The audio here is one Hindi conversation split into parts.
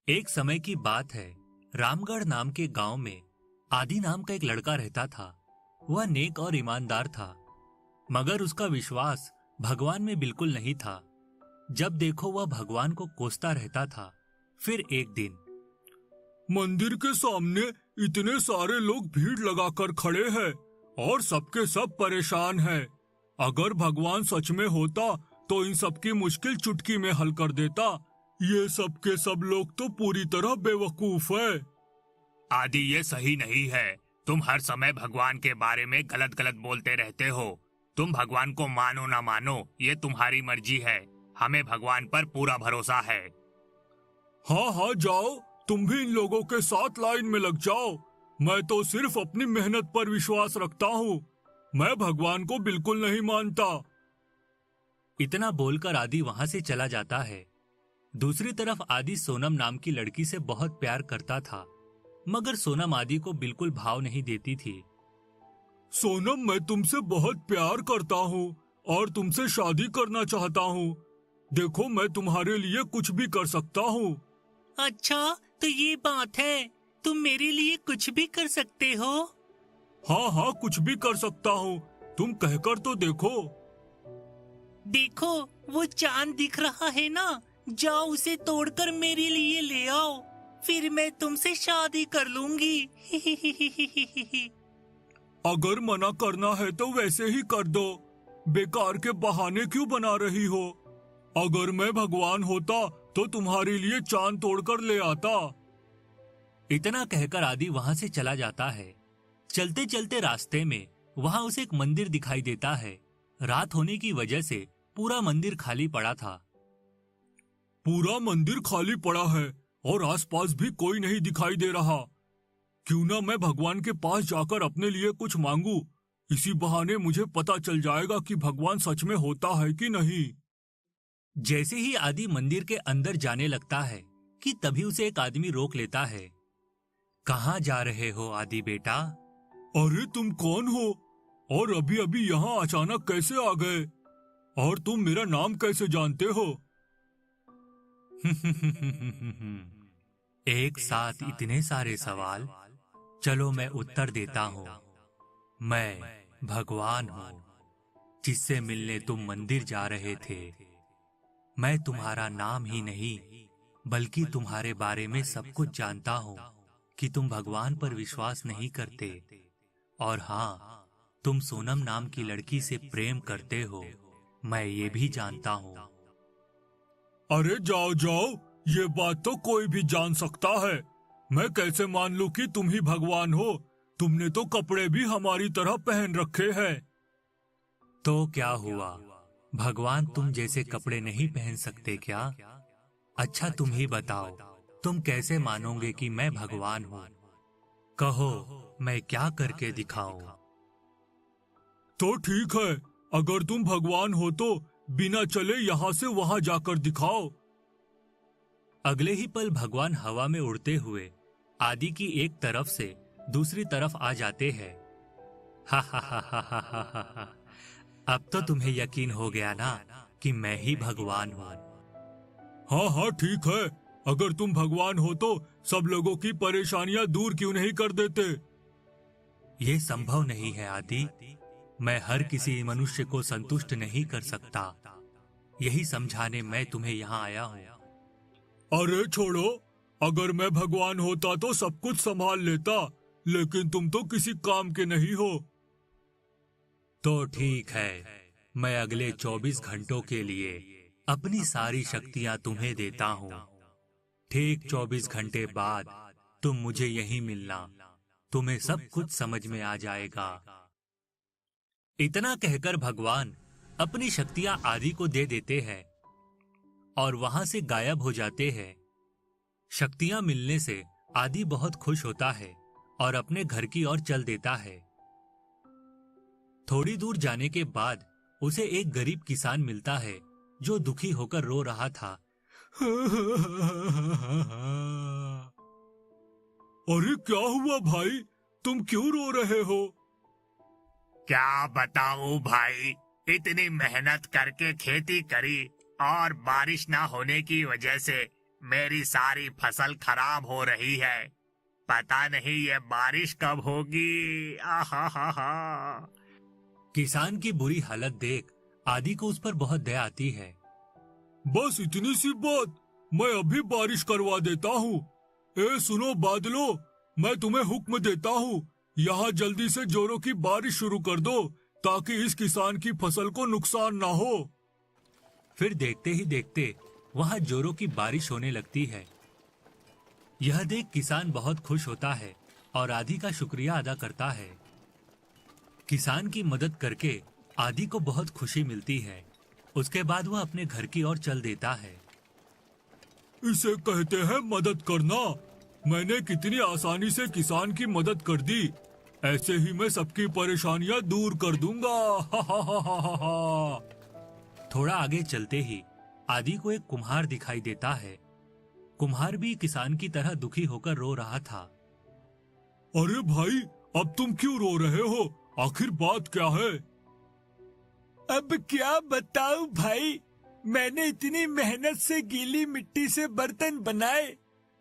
एक समय की बात है। रामगढ़ नाम के गांव में आदि नाम का एक लड़का रहता था। वह नेक और ईमानदार था, मगर उसका विश्वास भगवान में बिल्कुल नहीं था। जब देखो वह भगवान को कोसता रहता था। फिर एक दिन मंदिर के सामने इतने सारे लोग भीड़ लगाकर खड़े हैं और सबके सब परेशान हैं। अगर भगवान सच में होता तो इन सबकी मुश्किल चुटकी में हल कर देता। ये सब के सब लोग तो पूरी तरह बेवकूफ है। आदि ये सही नहीं है। तुम हर समय भगवान के बारे में गलत गलत बोलते रहते हो। तुम भगवान को मानो ना मानो ये तुम्हारी मर्जी है। हमें भगवान पर पूरा भरोसा है। हाँ हाँ, जाओ तुम भी इन लोगों के साथ लाइन में लग जाओ। मैं तो सिर्फ अपनी मेहनत पर विश्वास रखता हूँ। मैं भगवान को बिल्कुल नहीं मानता। इतना बोलकर आदि वहां से चला जाता है। दूसरी तरफ आदि सोनम नाम की लड़की से बहुत प्यार करता था, मगर सोनम आदि को बिल्कुल भाव नहीं देती थी। सोनम, मैं तुमसे बहुत प्यार करता हूँ और तुमसे शादी करना चाहता हूँ। देखो, मैं तुम्हारे लिए कुछ भी कर सकता हूँ। अच्छा, तो ये बात है, तुम मेरे लिए कुछ भी कर सकते हो? हाँ हाँ, कुछ भी कर सकता हूँ। तुम कहकर तो देखो। देखो, वो चांद दिख रहा है ना, जाओ उसे तोड़कर मेरे लिए ले आओ, फिर मैं तुमसे शादी कर लूंगी। अगर मना करना है तो वैसे ही कर दो। बेकार के बहाने क्यों बना रही हो? अगर मैं भगवान होता तो तुम्हारे लिए चांद तोड़कर ले आता। इतना कहकर आदि वहां से चला जाता है। चलते चलते रास्ते में वहां उसे एक मंदिर दिखाई देता है। रात होने की वजह से पूरा मंदिर खाली पड़ा था। पूरा मंदिर खाली पड़ा है और आसपास भी कोई नहीं दिखाई दे रहा। क्यों ना मैं भगवान के पास जाकर अपने लिए कुछ मांगू। इसी बहाने मुझे पता चल जाएगा कि भगवान सच में होता है कि नहीं। जैसे ही आदि मंदिर के अंदर जाने लगता है कि तभी उसे एक आदमी रोक लेता है। कहाँ जा रहे हो आदि बेटा? अरे, तुम कौन हो और अभी अभी यहाँ अचानक कैसे आ गए? और तुम मेरा नाम कैसे जानते हो? एक साथ इतने सारे सवाल, चलो मैं उत्तर देता हूँ। मैं भगवान हूँ, जिससे मिलने तुम मंदिर जा रहे थे। मैं तुम्हारा नाम ही नहीं बल्कि तुम्हारे बारे में सब कुछ जानता हूँ कि तुम भगवान पर विश्वास नहीं करते, और हाँ, तुम सोनम नाम की लड़की से प्रेम करते हो। मैं ये भी जानता हूँ। अरे जाओ जाओ, ये बात तो कोई भी जान सकता है। मैं कैसे मान लूं कि तुम ही भगवान हो? तुमने तो कपड़े भी हमारी तरह पहन रखे हैं। तो क्या हुआ, भगवान तुम जैसे कपड़े नहीं पहन सकते क्या? अच्छा, तुम ही बताओ, तुम कैसे मानोगे कि मैं भगवान हूँ? कहो, मैं क्या करके दिखाऊं? तो ठीक है, अगर तुम भगवान हो तो बिना चले यहाँ से वहाँ जाकर दिखाओ। अगले ही पल भगवान हवा में उड़ते हुए आदि की एक तरफ से दूसरी तरफ आ जाते हैं। हा हा हा हा हा हा हा हा। अब तो तुम्हें यकीन हो गया ना कि मैं ही भगवान हूँ। हाँ हाँ, ठीक है। अगर तुम भगवान हो तो सब लोगों की परेशानियां दूर क्यों नहीं कर देते? ये संभव नहीं है आदि। मैं हर किसी मनुष्य को संतुष्ट नहीं कर सकता। यही समझाने मैं तुम्हें यहाँ आया हूँ। अरे छोड़ो, अगर मैं भगवान होता तो सब कुछ संभाल लेता, लेकिन तुम तो किसी काम के नहीं हो। तो ठीक है, मैं अगले 24 घंटों के लिए अपनी सारी शक्तियां तुम्हें देता हूँ। ठीक 24 घंटे बाद तुम मुझे यहीं मिलना, तुम्हें सब कुछ समझ में आ जाएगा। इतना कहकर भगवान अपनी शक्तियां आदि को दे देते हैं और वहां से गायब हो जाते हैं। शक्तियां मिलने से आदि बहुत खुश होता है और अपने घर की ओर चल देता है। थोड़ी दूर जाने के बाद उसे एक गरीब किसान मिलता है जो दुखी होकर रो रहा था। अरे क्या हुआ भाई, तुम क्यों रो रहे हो? क्या बताऊं भाई, इतनी मेहनत करके खेती करी और बारिश ना होने की वजह से मेरी सारी फसल खराब हो रही है। पता नहीं ये बारिश कब होगी। आहा हा हा। किसान की बुरी हालत देख आदि को उस पर बहुत दया आती है। बस इतनी सी बात, मैं अभी बारिश करवा देता हूँ। ए सुनो बादलों, मैं तुम्हें हुक्म देता हूँ, यहाँ जल्दी से जोरों की बारिश शुरू कर दो ताकि इस किसान की फसल को नुकसान ना हो। फिर देखते ही देखते वहाँ जोरों की बारिश होने लगती है। यह देख किसान बहुत खुश होता है और आदि का शुक्रिया अदा करता है। किसान की मदद करके आदि को बहुत खुशी मिलती है। उसके बाद वह अपने घर की ओर चल देता है। इसे कहते हैं मदद करना। मैंने कितनी आसानी से किसान की मदद कर दी। ऐसे ही मैं सबकी परेशानियां दूर कर दूंगा। हा हा हा हा हा हा। थोड़ा आगे चलते ही आदि को एक कुम्हार दिखाई देता है। कुम्हार भी किसान की तरह दुखी होकर रो रहा था। अरे भाई, अब तुम क्यों रो रहे हो? आखिर बात क्या है? अब क्या बताऊं भाई, मैंने इतनी मेहनत से गीली मिट्टी से बर्तन बनाए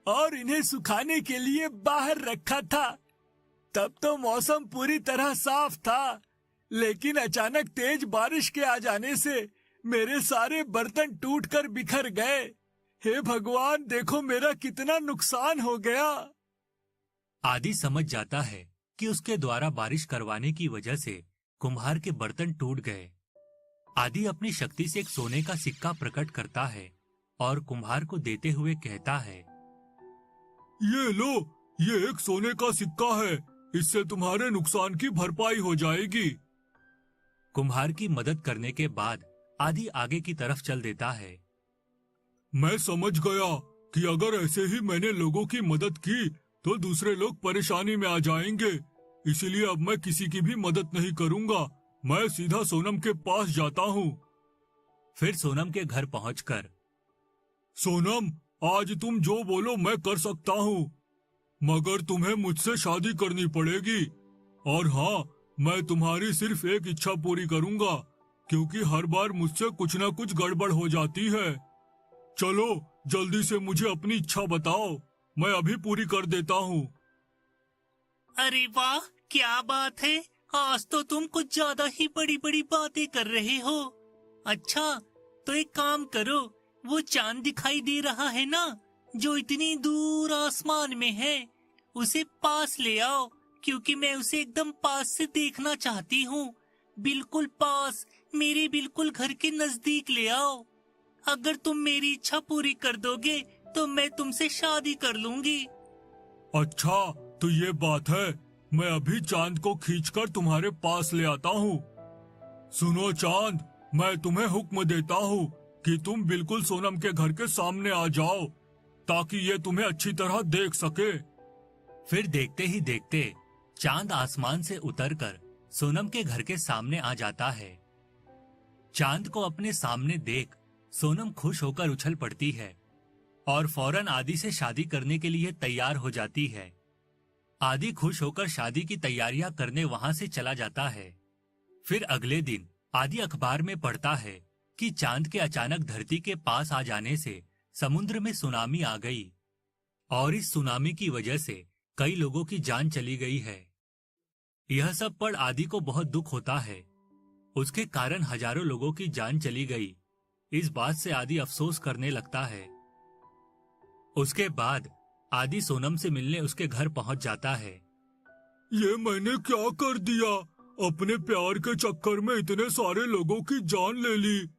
और इन्हें सुखाने के लिए बाहर रखा था। तब तो मौसम पूरी तरह साफ था, लेकिन अचानक तेज बारिश के आ जाने से मेरे सारे बर्तन टूटकर बिखर गए। हे भगवान, देखो मेरा कितना नुकसान हो गया। आदि समझ जाता है कि उसके द्वारा बारिश करवाने की वजह से कुम्हार के बर्तन टूट गए। आदि अपनी शक्ति से एक सोने का सिक्का प्रकट करता है और कुम्हार को देते हुए कहता है, ये लो, ये एक सोने का सिक्का है। इससे तुम्हारे नुकसान की भरपाई हो जाएगी। कुम्हार की मदद करने के बाद आदि आगे की तरफ चल देता है। मैं समझ गया कि अगर ऐसे ही मैंने लोगों की मदद की तो दूसरे लोग परेशानी में आ जाएंगे। इसलिए अब मैं किसी की भी मदद नहीं करूंगा। मैं सीधा सोनम के पास जाता हूँ। फिर सोनम के घर पहुंचकर, सोनम, आज तुम जो बोलो मैं कर सकता हूँ, मगर तुम्हें मुझसे शादी करनी पड़ेगी। और हाँ, मैं तुम्हारी सिर्फ एक इच्छा पूरी करूंगा, क्योंकि हर बार मुझसे कुछ न कुछ गड़बड़ हो जाती है। चलो जल्दी से मुझे अपनी इच्छा बताओ, मैं अभी पूरी कर देता हूँ। अरे वाह, क्या बात है, आज तो तुम कुछ ज्यादा ही बड़ी बड़ी बातें कर रहे हो। अच्छा, तो एक काम करो, वो चांद दिखाई दे रहा है ना, जो इतनी दूर आसमान में है, उसे पास ले आओ, क्योंकि मैं उसे एकदम पास से देखना चाहती हूँ। बिल्कुल पास, मेरे बिल्कुल घर के नजदीक ले आओ। अगर तुम मेरी इच्छा पूरी कर दोगे तो मैं तुमसे शादी कर लूंगी। अच्छा, तो ये बात है। मैं अभी चांद को खींचकर तुम्हारे पास ले आता हूँ। सुनो चांद, मैं तुम्हें हुक्म देता हूँ कि तुम बिल्कुल सोनम के घर के सामने आ जाओ, ताकि ये तुम्हें अच्छी तरह देख सके। फिर देखते ही देखते चांद आसमान से उतरकर सोनम के घर के सामने आ जाता है। चांद को अपने सामने देख सोनम खुश होकर उछल पड़ती है और फौरन आदि से शादी करने के लिए तैयार हो जाती है। आदि खुश होकर शादी की तैयारियां करने वहां से चला जाता है। फिर अगले दिन आदि अखबार में पढ़ता है कि चांद के अचानक धरती के पास आ जाने से समुद्र में सुनामी आ गई और इस सुनामी की वजह से कई लोगों की जान चली गई है। यह सब पढ़ आदि को बहुत दुख होता है। उसके कारण हजारों लोगों की जान चली गई। इस बात से आदि अफसोस करने लगता है। उसके बाद आदि सोनम से मिलने उसके घर पहुंच जाता है। ये मैंने क्या कर दिया? अपने प्यार के चक्कर में इतने सारे लोगों की जान ले ली।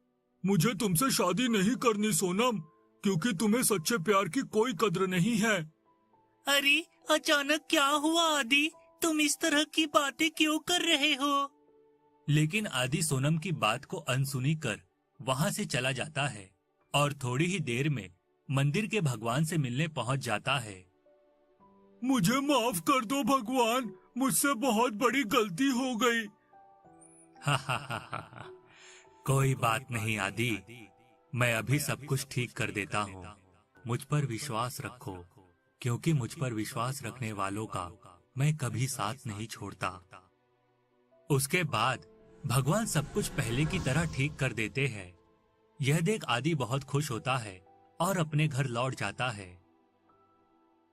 मुझे तुमसे शादी नहीं करनी सोनम, क्योंकि तुम्हें सच्चे प्यार की कोई कद्र नहीं है। अरे अचानक क्या हुआ आदि, तुम इस तरह की बातें क्यों कर रहे हो? लेकिन आदि सोनम की बात को अनसुनी कर वहां से चला जाता है और थोड़ी ही देर में मंदिर के भगवान से मिलने पहुंच जाता है। मुझे माफ कर दो भगवान, मुझसे बहुत बड़ी गलती हो गई। हा हा हा हा, कोई बात नहीं आदि, मैं अभी सब कुछ ठीक कर देता हूँ। मुझ पर विश्वास रखो, क्योंकि मुझ पर विश्वास रखने वालों का मैं कभी साथ नहीं छोड़ता। उसके बाद भगवान सब कुछ पहले की तरह ठीक कर देते हैं। यह देख आदि बहुत खुश होता है और अपने घर लौट जाता है।